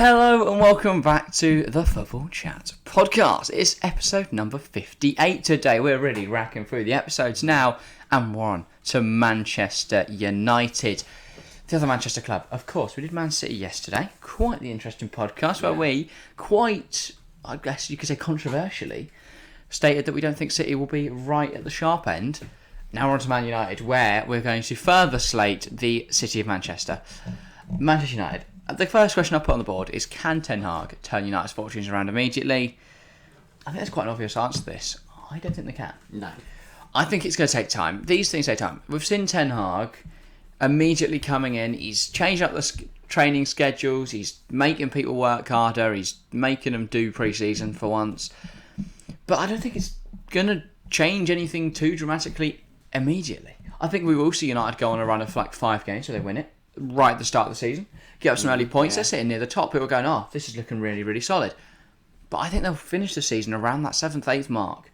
Hello and welcome back to the Football Chat podcast. It's episode number 58 today. We're really racking through the episodes now, and we're on to Manchester United. The other Manchester club, of course. We did Man City yesterday. Quite the interesting podcast where we quite, I guess you could say controversially, stated that we don't think City will be right at the sharp end. Now we're on to Man United, where we're going to further slate the City of Manchester. Manchester United. The first question I put on the board is, can Ten Hag turn United's fortunes around immediately? I think there's quite an obvious answer to this. I don't think they can. No. I think it's going to take time. These things take time. We've seen Ten Hag immediately coming in. He's changed up the training schedules. He's making people work harder. He's making them do pre-season for once. But I don't think it's going to change anything too dramatically immediately. I think we will see United go on a run of like 5 games so they win it right at the start of the season. Get up some early points. They're sitting near the top. People are going, oh, this is looking really, really solid. But I think they'll finish the season around that 7th, 8th mark.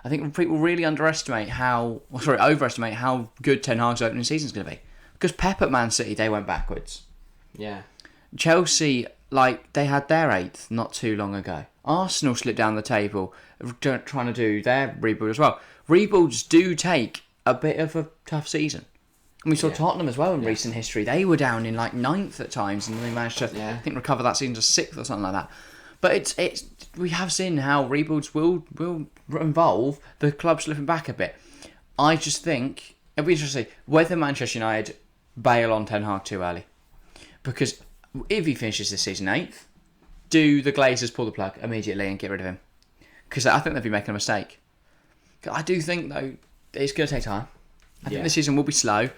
I think people really overestimate how good Ten Hag's opening season is going to be. Because Pep at Man City, they went backwards. Yeah. Chelsea, they had their 8th not too long ago. Arsenal slipped down the table, trying to do their rebuild as well. Rebuilds do take a bit of a tough season. And we saw Tottenham as well in recent history. They were down in 9th at times, and they managed to, I think, recover that season to 6th or something like that. But it's we have seen how rebuilds will involve the club slipping back a bit. I just think it'll be interesting to see whether Manchester United bail on Ten Hag too early. Because if he finishes this season 8th, do the Glazers pull the plug immediately and get rid of him? Because I think they'd be making a mistake. I do think, though, it's going to take time. I think the season will be slow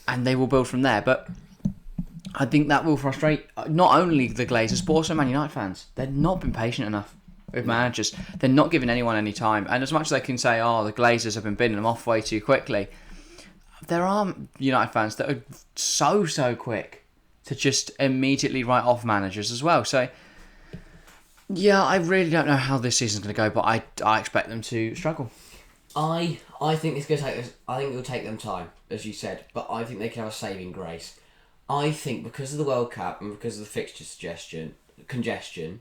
and they will build from there. But I think that will frustrate not only the Glazers, but also Man United fans. They've not been patient enough with managers. They're not giving anyone any time. And as much as they can say, the Glazers have been bidding them off way too quickly, there are United fans that are so quick to just immediately write off managers as well. So, yeah, I really don't know how this season's going to go, but I expect them to struggle. I think it's going to take us. I think it'll take them time, as you said, but I think they can have a saving grace. I think because of the World Cup and because of the fixture congestion,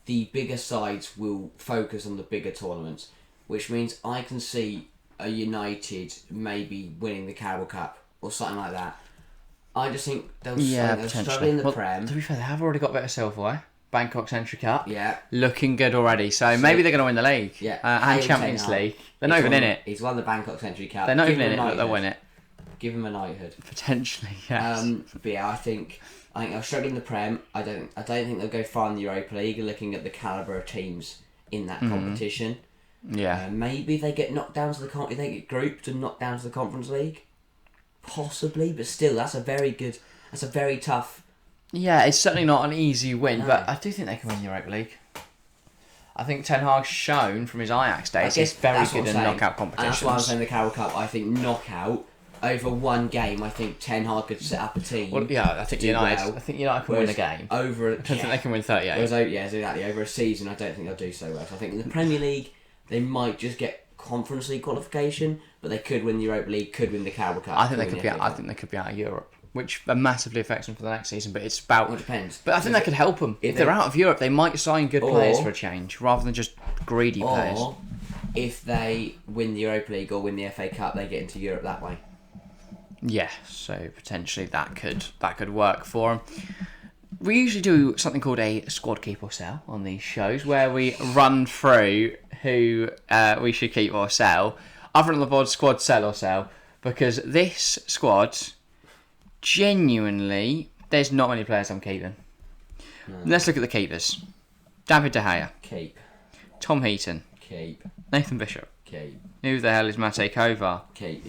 the bigger sides will focus on the bigger tournaments, which means I can see a United maybe winning the Carabao Cup or something like that. I just think they'll struggle in the Prem. To be fair, they have already got a bit of silverware. Bangkok Century Cup. Yeah. Looking good already. So maybe they're going to win the league. Yeah. And Champions League. They're not even in it. He's won the Bangkok Century Cup. They're not even in it, but they'll win it. Give him a knighthood. Potentially, yes. But yeah, I think they'll struggle in the Prem. I don't think they'll go far in the Europa League. Looking at the calibre of teams in that competition. Yeah. Maybe they get knocked down to the they get grouped and knocked down to the Conference League. Possibly, but still, that's a very tough. Yeah, it's certainly not an easy win, but I do think they can win the Europa League. I think Ten Hag's shown from his Ajax days he's very good in knockout competitions. And that's why I'm saying the Carabao Cup. I think knockout over one game. I think Ten Hag could set up a team. Well, yeah, I think United. Well, I think United can win a game. I don't think they can win 38. Exactly. Over a season, I don't think they'll do so well. So I think in the Premier League, they might just get Conference League qualification, but they could win the Europa League, could win the Carabao Cup. I think they could be out of Europe, which massively affects them for the next season. But it's about. Well, it depends. But I think that could help them. If they're out of Europe, they might sign good players for a change, rather than just greedy players. Or if they win the Europa League or win the FA Cup, they get into Europe that way. Yeah, so potentially that could work for them. We usually do something called a squad keep or sell on these shows, where we run through who we should keep or sell. I've run on the board squad sell or sell, because this squad, genuinely, there's not many players I'm keeping. No. Let's look at the keepers. David De Gea. Keep. Tom Heaton. Keep. Nathan Bishop. Keep. Who the hell is Matej Kovar? Keep.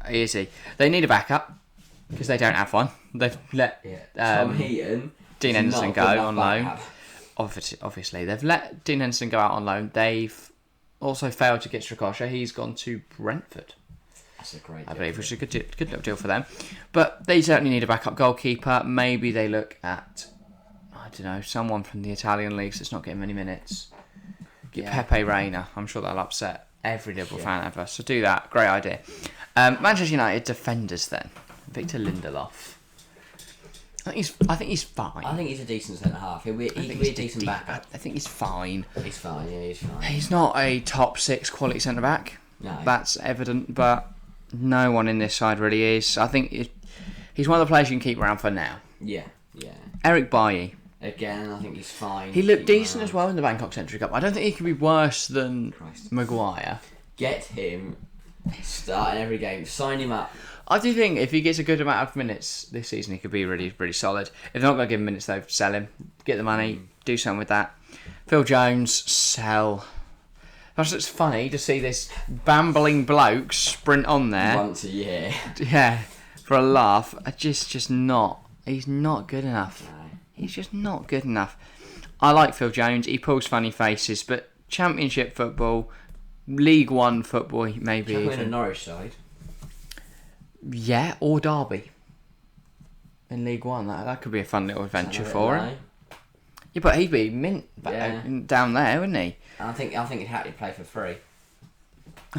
Easy. They need a backup, because they don't have one. They've let Tom Heaton, Dean Henderson go on loan. Obviously, they've let Dean Henderson go out on loan. They've also failed to get Strakosha. He's gone to Brentford. That's a great deal. I believe, which is a good little deal for them. But they certainly need a backup goalkeeper. Maybe they look at, I don't know, someone from the Italian leagues that's not getting many minutes. Get Pepe Reina. I'm sure that'll upset every Liverpool fan ever. So do that. Great idea. Manchester United defenders then. Victor Lindelof. I think he's fine. I think he's a decent centre half. He could be a decent backup. I think he's fine. He's fine. Yeah, he's fine. He's not a top 6 quality centre back. No, That's evident, but no one in this side really is. I think he's one of the players you can keep around for now. Yeah. Eric Bailly. Again, I think he's fine. He looked decent as well in the Bangkok Century Cup. I don't think he could be worse than Maguire. Get him starting every game. Sign him up. I do think if he gets a good amount of minutes this season, he could be really, really solid. If they're not going to give him minutes, though, sell him. Get the money. Do something with that. Phil Jones, sell. It's funny to see this bambling bloke sprint on there. Once a year. Yeah, for a laugh. Just not. He's not good enough. No. He's just not good enough. I like Phil Jones. He pulls funny faces, but Championship football, League One football, maybe Can we even. win a Norwich side? Yeah, or Derby. In League One, that could be a fun little adventure for him. Yeah, but he'd be mint down there, wouldn't he? I think he'd happily play for free.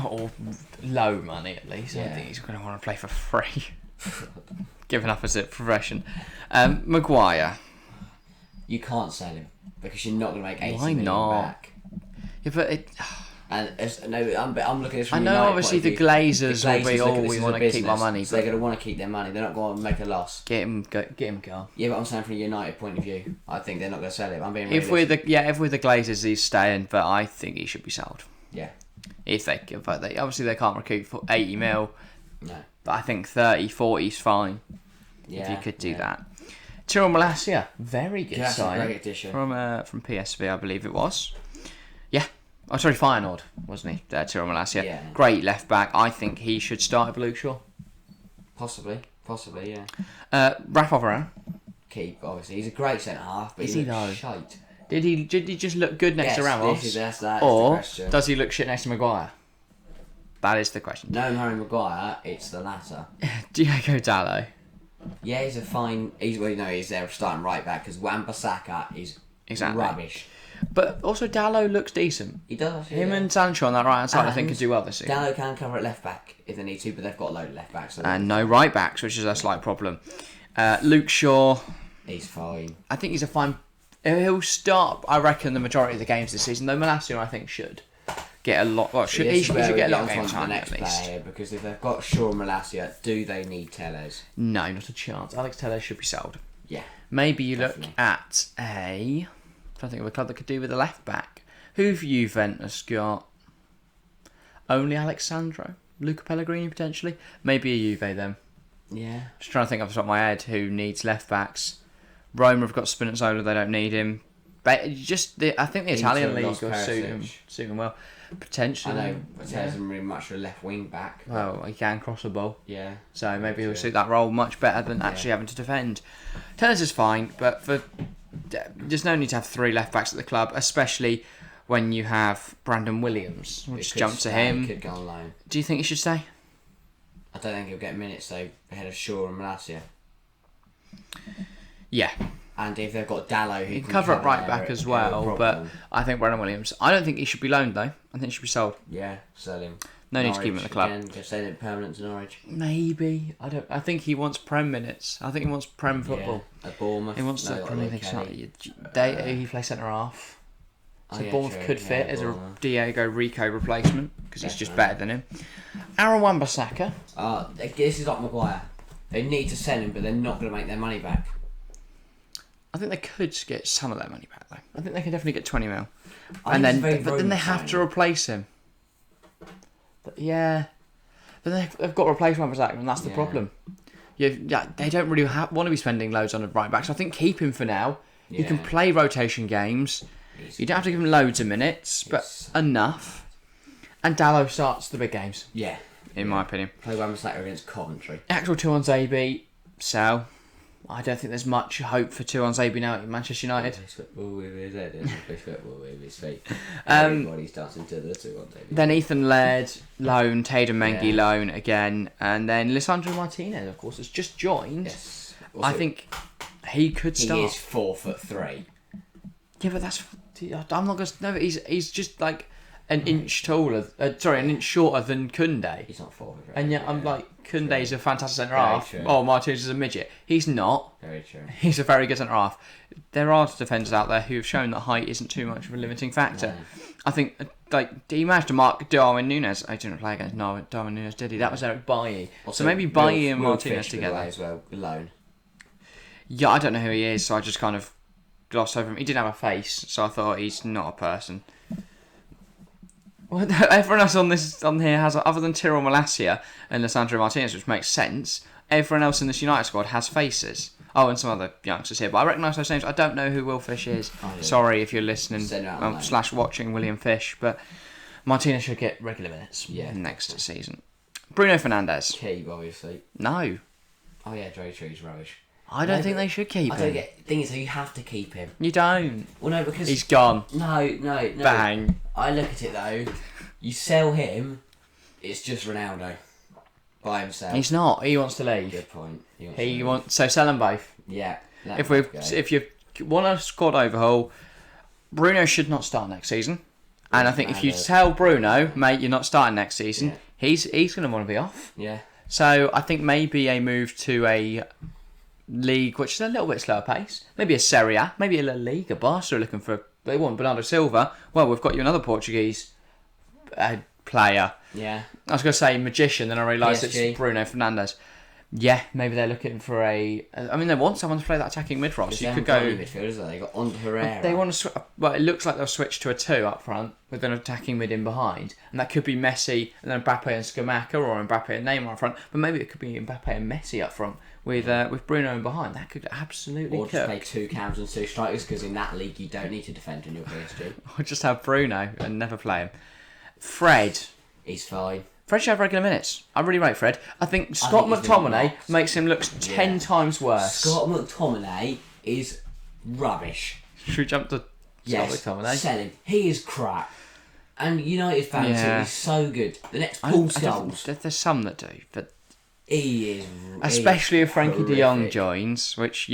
Or low money at least. I Yeah. don't think he's going to want to play for free. Given up as a profession. Maguire. You can't sell him because you're not going to make 80 Why million not? back. Yeah, but And I'm looking at this from I know United obviously point of the view. Glazers will be, look at oh, this we as a want to keep our business, money. So they're going to want to keep their money. They're not going to make a loss. Get him gone. Yeah, but I'm saying from a United point of view, I think they're not going to sell him. I'm being If realistic. we're the Glazers, he's staying, but I think he should be sold. Yeah. If they obviously they can't recoup for 80 mil, No. but I think 30, 40 is fine. Yeah. If you could do that. Tyrell Malacia, very good That's a sign great addition. from PSV, I believe it was. Yeah. Oh, sorry, Feyenoord, wasn't he? Tyrell Malacia. Yeah. Great left back. I think he should start at Luke Shaw. Possibly, yeah. Rafa Varane. Keep, obviously. He's a great centre half, but Is he he looks though? shite. Did he just look good next to Ramos? That's the Or question. does he look shit next to Maguire? That is the question. No Harry Maguire, it's the latter. Diego Dallo. Yeah, he's a fine. He's there starting right back because Wan-Bissaka is rubbish. But also Dallo looks decent. He does. Him and Sancho on that right hand side, I think, could do well this season. Dallo can cover at left back if they need to, but they've got a load of left backs. So And no right backs, which is a slight problem. Luke Shaw, he's fine. I think he's a fine. He'll start, I reckon, the majority of the games this season. Though Malacia, I think, should get a lot. Well, he should get a lot of game time at least. Player, because if they've got Shaw and Malacia, do they need Tellez? No, not a chance. Alex Telles should be sold. Yeah. Maybe you Definitely. look at I'm trying to think of a club that could do with a left back. Who've Juventus got? Only Alexandro? Luca Pellegrini potentially? Maybe a Juve then. Yeah. Just trying to think off the top of my head who needs left backs. Roma have got Spinazzola, they don't need him. But I think the Italian league will suit him well. Potentially. I know, but Tellez isn't really much of a left wing back. Well, he can cross the ball. Yeah. So maybe he'll suit that role much better than actually having to defend. Tellez is fine, but there's no need to have 3 left backs at the club, especially when you have Brandon Williams. We'll just jump to him. He could go on loan. Do you think he should stay? I don't think he'll get minutes though ahead of Shaw and Malacia. Yeah. And if they've got Dallo who He can can cover at right back there, as no well, but problem. I think Brandon Williams. I don't think he should be loaned though. I think he should be sold. Yeah, sell him. No need to keep him at the club. Again, just send him permanent to Norwich. Maybe. I think he wants Prem minutes. I think he wants Prem football. Yeah. At Bournemouth. He wants no, the got Premier Luke League Kelly. start. He plays centre half. So yeah, Bournemouth true. could fit Yeah, as a Bournemouth. Diego Rico replacement because he's just Definitely. better than him. Aaron Wan-Bissaka. This is like Maguire. They need to sell him, but they're not going to make their money back. I think they could get some of their money back though. I think they can definitely get 20 mil. I And think then, it's a very but then they Roma have to signing. replace him. Yeah. Then they've got to replace Wan-Bissaka, and that's the Yeah. problem. They don't really want to be spending loads on a right back, so I think keep him for now. He can Yeah. play rotation games. You don't have to give him loads of minutes, but Yes. enough. And Dallo starts the big games, Yeah. in my opinion. Play Wan-Bissaka against Coventry. Actual 2 on Zabi, sell. I don't think there's much hope for 2 on Zabi now at Manchester United. Plays football with his head and plays football with his feet. Um, Everybody's dancing to the 2 on David. Then Ethan Laird, loan. Tatum Mengi, Yeah. loan again. And then Lisandro Martinez, of course, has just joined. Yes. I Also, think he could he start. is 4'3". Yeah, but that's... I'm not going to... No, he's just like an inch taller. An inch shorter than Koundé. He's not 4 foot. And yet I'm like, Koundé's a fantastic centre Very half. true. Oh, Martinez is a midget. He's not. Very true. He's a very good centre half. There are defenders out there who have shown that height isn't too much of a limiting factor. No. I think, he managed to mark Darwin Núñez. I didn't play against Darwin Núñez, did he? That was Eric Bailly. So maybe Bailly and Martinez together. As well, alone. Yeah, I don't know who he is, so I just kind of glossed over him. He didn't have a face, so I thought he's not a person. Well, everyone else on here has, other than Tyrell Malacia and Lisandro Martinez, which makes sense, everyone else in this United squad has faces. Oh, and some other youngsters here, but I recognise those names. I don't know who Will Fish is. Sorry if you're listening / watching William Fish, but Martinez should get regular minutes next season. Bruno Fernandes. Keep, obviously. No. Oh yeah, very true. He's rubbish. I don't think they should keep him. I don't get. The thing is, though, you have to keep him. You don't. Well, no, because he's gone. No. Bang. I look at it though. You sell him, it's just Ronaldo by himself. He's not. He wants to leave. Good point. He wants. So sell them both. Yeah. If you want a squad overhaul, Bruno should not start next season. And I think if you tell Bruno, mate, you're not starting next season, he's going to want to be off. Yeah. So I think maybe a move to a league which is a little bit slower pace, maybe a Serie A, maybe a La Liga. Barca are looking for. They want Bernardo Silva. Well, we've got you another Portuguese player. Yeah. I was going to say magician, then I realised PSG. it's Bruno Fernandes. Yeah, maybe they're looking for a. I mean, they want someone to play that attacking mid role. So you could go. Midfielders, they got on Herrera. They want to. Well, it looks like they'll switch to a 2 up front with an attacking mid in behind, and that could be Messi and then Mbappe and Scamacca, or Mbappe and Neymar up front. But maybe it could be Mbappe and Messi up front with Bruno in behind. That could absolutely. Or just play 2 cams and 2 strikers, because in that league you don't need to defend in your PSG. Or just have Bruno and never play him. Fred. He's fine. Fred should have regular minutes. I really rate Fred. I think Scott McTominay makes him look 10 times worse. Scott McTominay is rubbish. Should we jump to Scott McTominay? Sell him. He is crap. And United fans think he's so good. The next Paul Scholes. There's some that do, but he is. Especially if Frankie de Jong joins, which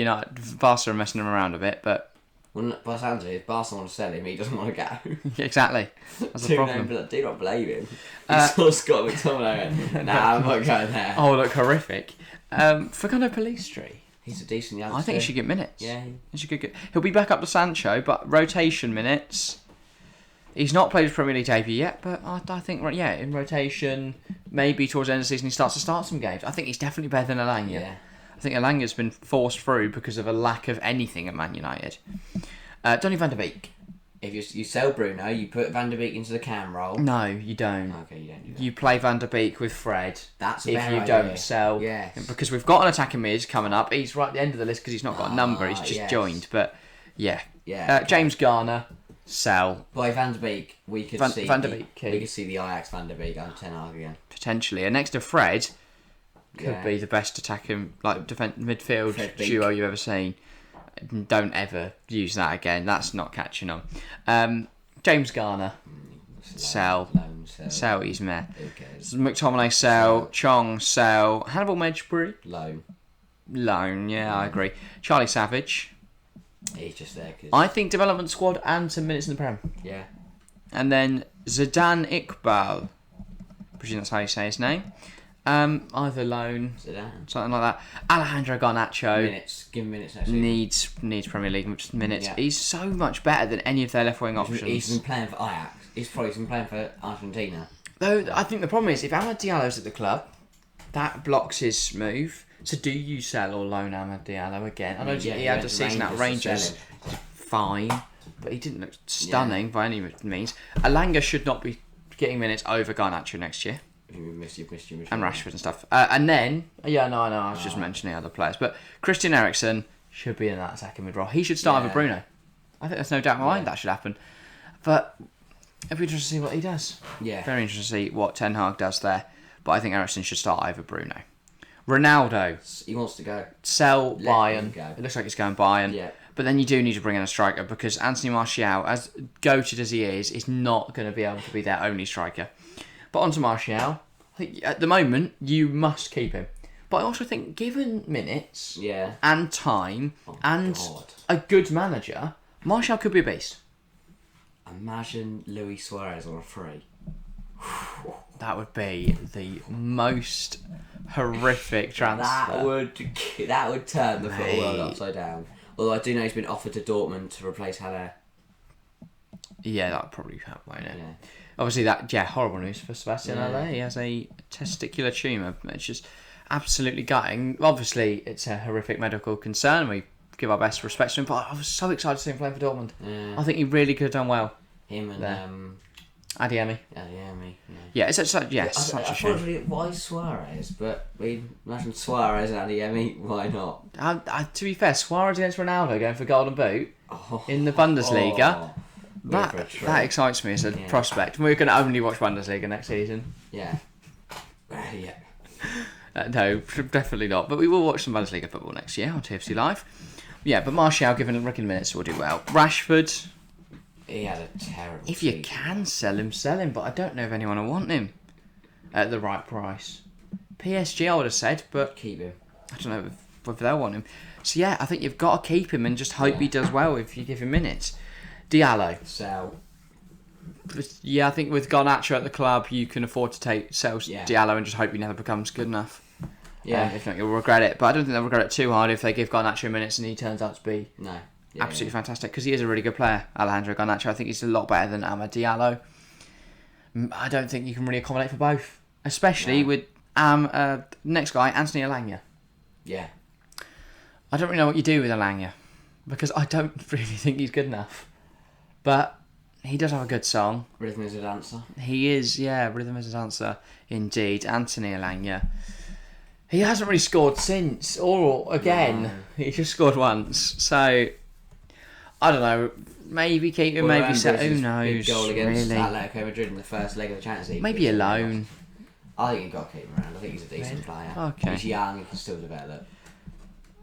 Barca are messing him around a bit, but. Well, by the sounds of it, if Barca want to sell him, he doesn't want to go. Exactly. That's the problem. Do not blame him. You saw Scott McTominay. Nah, I'm not going there. Oh, look, horrific. Fernando Pellistri. He's a decent youngster. I think he should get minutes. Yeah. He'll be back up to Sancho, but rotation minutes. He's not played his Premier League debut yet, but I think, in rotation, maybe towards the end of the season he starts to start some games. I think he's definitely better than Alanya. Yeah. I think Alanga's been forced through because of a lack of anything at Man United. Donny van der Beek. If you sell Bruno, you put Van der Beek into the cam role. No, you don't. Okay, you don't do that. You play Van der Beek with Fred. That's a if better you idea. don't sell. Yes. Because we've got an attacking mid coming up. He's right at the end of the list because he's not got a number. He's just joined. But yeah. Yeah. James Garner. Sell. By Van der Beek, we could see Van der Beek. we could see the Ajax Van der Beek on Ten Hag again. Potentially. And next to Fred, could be the best attacking midfield duo you've ever seen. Don't ever use that again. That's not catching on. James Garner. Sell. Sell. He's meh. Who cares? McTominay. Sell. Chong. Sell. Hannibal Mejbri. Loan. Yeah, I agree. Charlie Savage. He's just there because... I think development squad and some minutes in the Prem. Yeah. And then Zidane Iqbal. I presume that's how you say his name. Either loan, Zidane. something like that. Alejandro Garnacho. Minutes. Give him minutes next season. Needs Premier League minutes. Yeah. He's so much better than any of their left wing options. He's been playing for Ajax. He's probably been playing for Argentina. Though I think the problem is if Amad Diallo's at the club, that blocks his move. So do you sell or loan Amad Diallo again? I know he had a season at Rangers. Fine, but he didn't look stunning by any means. Alanga should not be getting minutes over Garnacho next year. You've missed And Rashford and stuff. And then, I was just mentioning other players. But Christian Eriksen should be in that attacking mid role. He should start over Bruno. I think there's no doubt in my mind that should happen. But it'll be interesting to see what he does. Yeah. Very interesting to see what Ten Hag does there. But I think Eriksen should start over Bruno. Ronaldo. He wants to go. Sell Let Bayern. him go. It looks like he's going Bayern. Yeah. But then you do need to bring in a striker because Anthony Martial, as goated as he is not going to be able to be their only striker. But on to Martial. I think at the moment, you must keep him. But I also think, given minutes and time a good manager, Martial could be a beast. Imagine Luis Suarez on a free. That would be the most horrific transfer. That would turn the football world Mate. upside down. Although I do know he's been offered to Dortmund to replace Haller. Yeah, that would probably help, won't it? Yeah. Obviously, horrible news for Sebastian Haller. He has a testicular tumour. It's just absolutely gutting. Obviously, it's a horrific medical concern. We give our best respects to him, but I was so excited to see him playing for Dortmund. Yeah. I think he really could have done well. Him and there. Adeyemi. Yeah, it's such a shame. Unfortunately, why Suarez? But imagine Suarez and Adeyemi. Why not? To be fair, Suarez against Ronaldo going for Golden Boot in the Bundesliga. That excites me as a prospect. We're going to only watch Bundesliga next season. Yeah. Yeah. No, definitely not. But we will watch some Bundesliga football next year on TFC Live. Yeah, but Martial, given regular minutes, will do well. Rashford, he had a terrible if you season. can sell him, sell him. But I don't know if anyone will want him at the right price. PSG, I would have said, but Keep him. I don't know if they'll want him. So yeah, I think you've got to keep him and just hope he does well if you give him minutes. Diallo. Sell. Yeah, I think with Garnacho at the club, you can afford to sell Diallo and just hope he never becomes good enough. Yeah. If not, you'll regret it. But I don't think they'll regret it too hard if they give Garnacho minutes and he turns out to be absolutely fantastic. Because he is a really good player, Alejandro Garnacho. I think he's a lot better than Amad Diallo. I don't think you can really accommodate for both. Especially with next guy, Anthony Alanya. Yeah. I don't really know what you do with Alanya. Because I don't really think he's good enough. But he does have a good song. Rhythm is a dancer. He is, rhythm is a dancer, indeed. Anthony Alanya. He hasn't really scored since, or again. No. He just scored once. So, I don't know. Maybe keep him, maybe sell. Who knows? Big goal against really. Atletico Madrid in the first leg of the Champions League. Maybe a loan. I think you've got to keep him around. I think he's a decent player. Okay. He's young, he can still develop.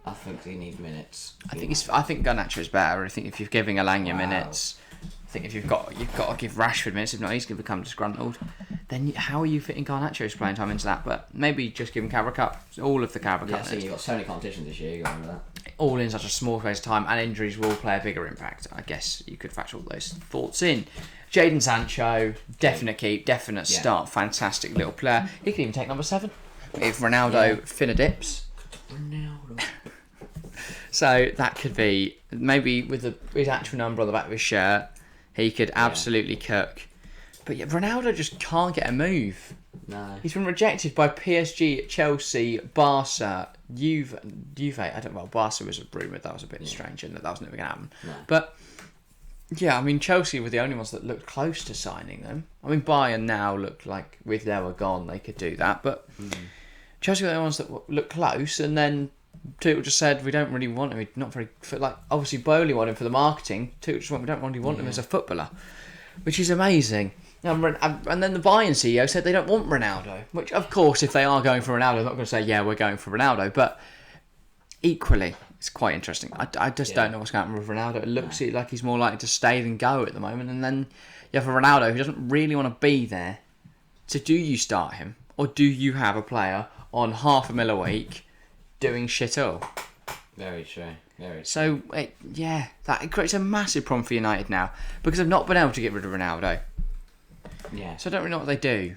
I think he needs minutes. I think Garnacho is better. I think if you're giving Alanya minutes, I think if you've got to give Rashford minutes. If not, he's going to become disgruntled. Then how are you fitting Garnacho's playing time into that? But maybe just give him Carabao Cup, all of the Carabao Cup. Yeah, so you've got so many competitions this year. You got that. All in such a small space of time, and injuries will play a bigger impact. I guess you could factor all those thoughts in. Jadon Sancho, definite keep, definite start. Fantastic little player. He could even take number 7 if Ronaldo finna dips. Ronaldo. So that could be maybe with his actual number on the back of his shirt, he could absolutely cook. But yeah, Ronaldo just can't get a move. No. He's been rejected by PSG, Chelsea, Barca, Juve. I don't know. Well, Barca was rumoured. That was a bit strange, and that was never going to happen. No. But yeah, I mean, Chelsea were the only ones that looked close to signing them. I mean, Bayern now look like with they were gone, they could do that. But Chelsea were the only ones that looked close, and then Tuchel just said we don't really want him. Not very obviously Bowley wanted him for the marketing. Tuchel just went, we don't really want him as a footballer, which is amazing. And then the Bayern CEO said they don't want Ronaldo, which of course if they are going for Ronaldo, they're not going to say we're going for Ronaldo. But equally, it's quite interesting. I just don't know what's going to happen with Ronaldo. It looks like he's more likely to stay than go at the moment. And then you have a Ronaldo who doesn't really want to be there. So do you start him, or do you have a player on $500,000 a week doing shit all? Very true. Very true. So that creates a massive problem for United now because they've not been able to get rid of Ronaldo. Yeah. So I don't really know what they do.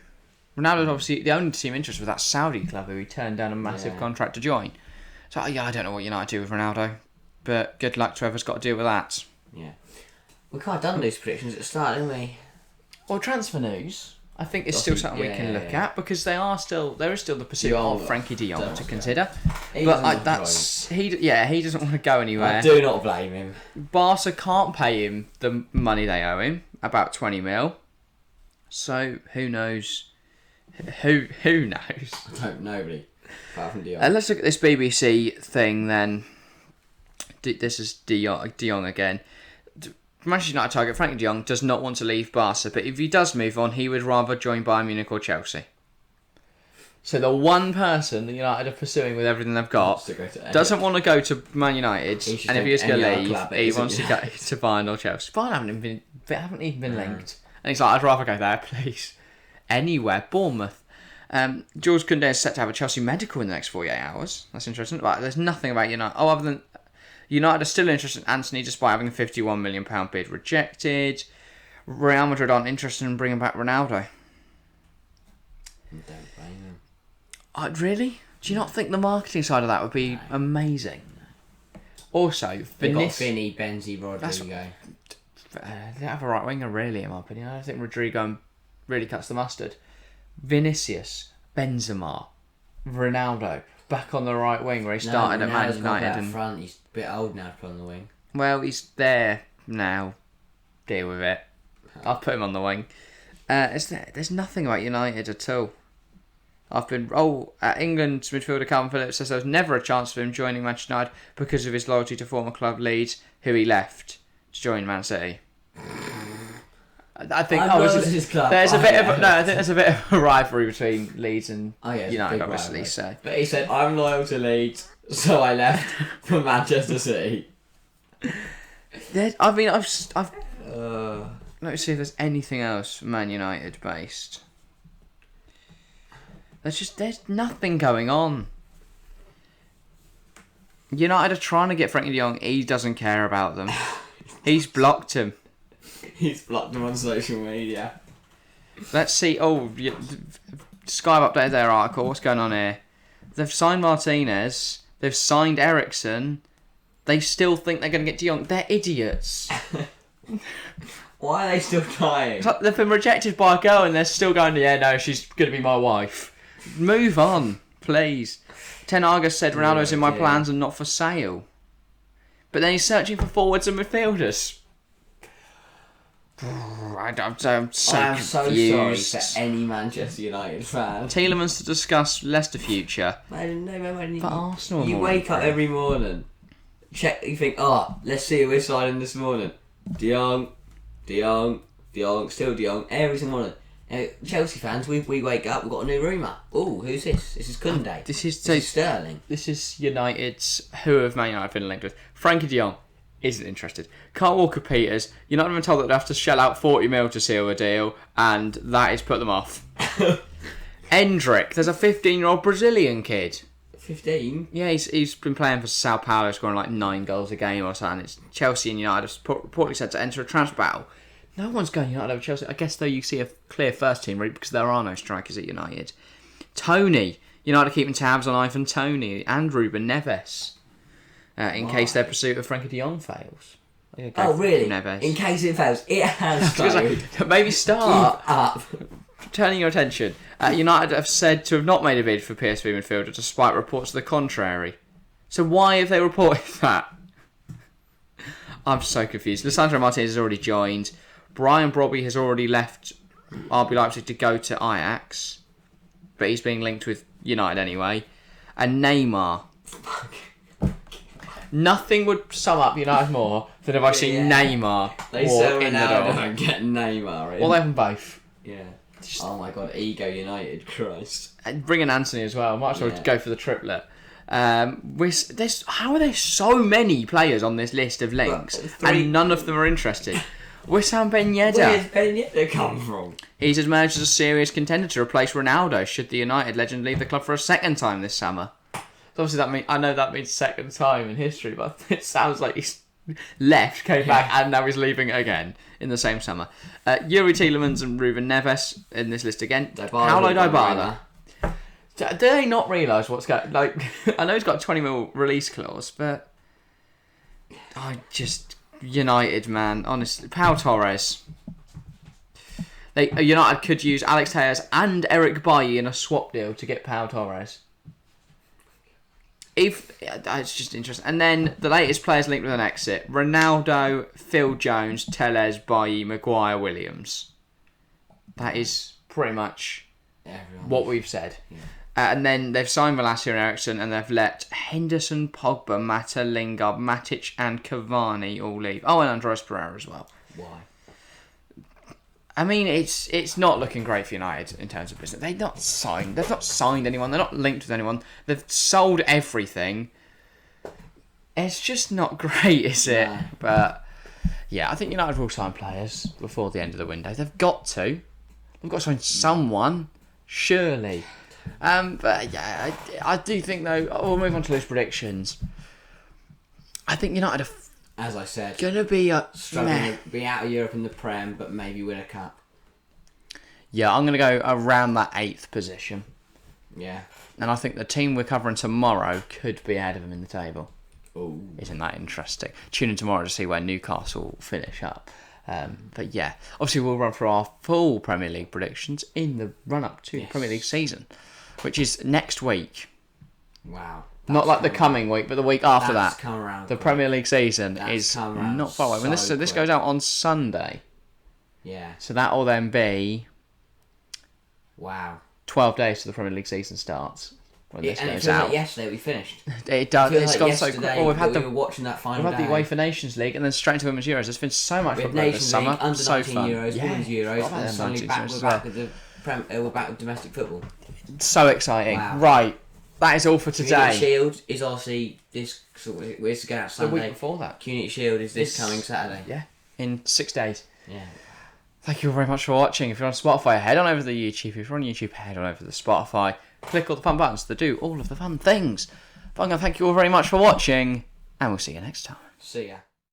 Ronaldo's obviously the only team interested with that Saudi club who he turned down a massive contract to join. So I don't know what United do with Ronaldo, but good luck to whoever's got to deal with that. Yeah. We kind of done these predictions at the start, didn't we? Well, transfer news, I think is still something we can look at because there is still the pursuit of Frankie de Jong to consider. He doesn't want to go anywhere. I do not blame him. Barca can't pay him the money they owe him, about 20 mil. So who knows? Who knows? I don't know, really. Apart from De Jong. Let's look at this BBC thing then. This is De Jong again. Manchester United target Frankie de Jong does not want to leave Barca, but if he does move on, he would rather join Bayern Munich or Chelsea. So the one person that United are pursuing with everything they've got doesn't want to go to Man United, and if he is going to leave, he wants to go to Bayern or Chelsea. Bayern haven't even been linked. And he's like, I'd rather go there, please. Anywhere. Bournemouth. George Koundé is set to have a Chelsea medical in the next 48 hours. That's interesting. But there's nothing about United. Other than United are still interested in Anthony despite having a £51 million bid rejected. Real Madrid aren't interested in bringing back Ronaldo. Don't blame them. Really? Do you not think the marketing side of that would be amazing? Also, They've got Vinny, Benzi, Rodrigo. They have a right winger, really, in my opinion. I don't think Rodrigo really cuts the mustard. Vinicius, Benzema, Ronaldo, back on the right wing where he started at Man United. Front. He's a bit old now to put on the wing. Well, he's there now. Deal with it. I'll put him on the wing. There's nothing about United at all. England's midfielder Calvin Phillips says there was never a chance of him joining Manchester United because of his loyalty to former club Leeds, who he left to join Man City. I think there's a bit of a rivalry between Leeds and United, obviously. So, but he said, "I'm loyal to Leeds, so I left for Manchester City." I've let me see if there's anything else Man United based. There's nothing going on. United are trying to get Frankie de Jong. He doesn't care about them. He's blocked him. He's blocked him on social media. Let's see. Sky have updated their article. What's going on here? They've signed Martinez. They've signed Eriksen. They still think they're going to get de Jong. They're idiots. Why are they still trying? They've been rejected by a girl and they're still going, yeah, no, she's going to be my wife. Move on, please. Ten Hag said Ronaldo's in my plans and not for sale. But then he's searching for forwards and midfielders. I'm so sorry for any Manchester United fan. Tielemans to discuss Leicester future. But Arsenal. You wake up every morning, check. You think, let's see who we're signing this morning. De Jong, still De Jong. Every single morning. Chelsea fans, we wake up, we've got a new rumour. Oh, who's this? This is Koundé. This is Sterling. This is United's. Who have Man United been linked with? Frankie de Jong isn't interested. Carl Walker-Peters, you're not even told that they have to shell out 40 mil to seal a deal, and that has put them off. Endrick, there's a 15-year-old Brazilian kid. 15? Yeah, he's been playing for Sao Paulo, scoring like 9 goals a game or something. It's Chelsea and United have reportedly said to enter a transfer battle. No one's going United over Chelsea. I guess, though, you see a clear first team route because there are no strikers at United. Tony. United are keeping tabs on Ivan Toney and Ruben Neves in case their pursuit of Frankie de Jong fails. Really? Neves. In case it fails. It has failed. Maybe start Give up. turning your attention. United have said to have not made a bid for PSV midfielder despite reports to the contrary. So why have they reported that? I'm so confused. Lisandro Martinez has already joined. Brian Brobby has already left RB Leipzig to go to Ajax, but he's being linked with United anyway. And Neymar. Nothing would sum up United more than if I see Neymar walk in the door. And get Neymar in. Well, they have them both. Yeah. Oh my god, ego United, Christ. And bring in Anthony as well. Might as well go for the triplet. How are there so many players on this list of links and none of them are interested? Wissam Ben Yedder. Where's Ben Yedder come from? He's emerged as a serious contender to replace Ronaldo should the United legend leave the club for a second time this summer. So obviously I know that means second time in history, but it sounds like he's left, came back, and now he's leaving again in the same summer. Yuri Tielemans and Ruben Neves in this list again. Paulo Dybala. Do they not realise what's going? Like, I know he's got a 20 mil release clause, but United, man, honestly. Pau Torres. United could use Alex Telles and Eric Bailly in a swap deal to get Pau Torres. It's just interesting. And then the latest players linked with an exit: Ronaldo, Phil Jones, Telles, Bailly, Maguire, Williams. That is pretty much what we've said. Yeah. And then they've signed Malacia and Eriksen, and they've let Henderson, Pogba, Mata, Lingard, Matic, and Cavani all leave. Oh, and Andres Pereira as well. Why? I mean, it's not looking great for United in terms of business. They've not signed anyone. They're not linked with anyone. They've sold everything. It's just not great, is it? No. But yeah, I think United will sign players before the end of the window. They've got to. They've got to sign someone, surely. But yeah, I do think though. We'll move on to those predictions. I think United are as I said, Gonna be a struggling to be out of Europe in the Prem, but maybe win a cup. Yeah, I'm gonna go around that 8th position. Yeah. And I think the team we're covering tomorrow could be ahead of them in the table. Ooh. Isn't that interesting? Tune in tomorrow to see where Newcastle finish up. But yeah, obviously we'll run through our full Premier League predictions in the run-up to the Premier League season, which is next week. Wow. Not like the coming week, but the week after that. Come around the quick. Premier League season is not far away. This goes out on Sunday. Yeah. So that will then be... Wow. 12 days till the Premier League season starts. When this and goes it feels out. like yesterday we finished. It does. It's like gone so quick. Well, we were watching that final We've had the UEFA Nations League and then straight into Women's Euros. There's been so much football this summer. Under so 19 fun. Euros, Women's Euros, and suddenly we're back with domestic football. So exciting. Wow. Right. That is all for today. Community Shield is obviously this. We're to go out Sunday. The week before that. Community Shield is this coming Saturday. Yeah. In 6 days. Yeah. Thank you very much for watching. If you're on Spotify, head on over to the YouTube. If you're on YouTube, head on over to the Spotify. Click all the fun buttons to do all of the fun things. But I'm going to thank you all very much for watching, and we'll see you next time. See ya.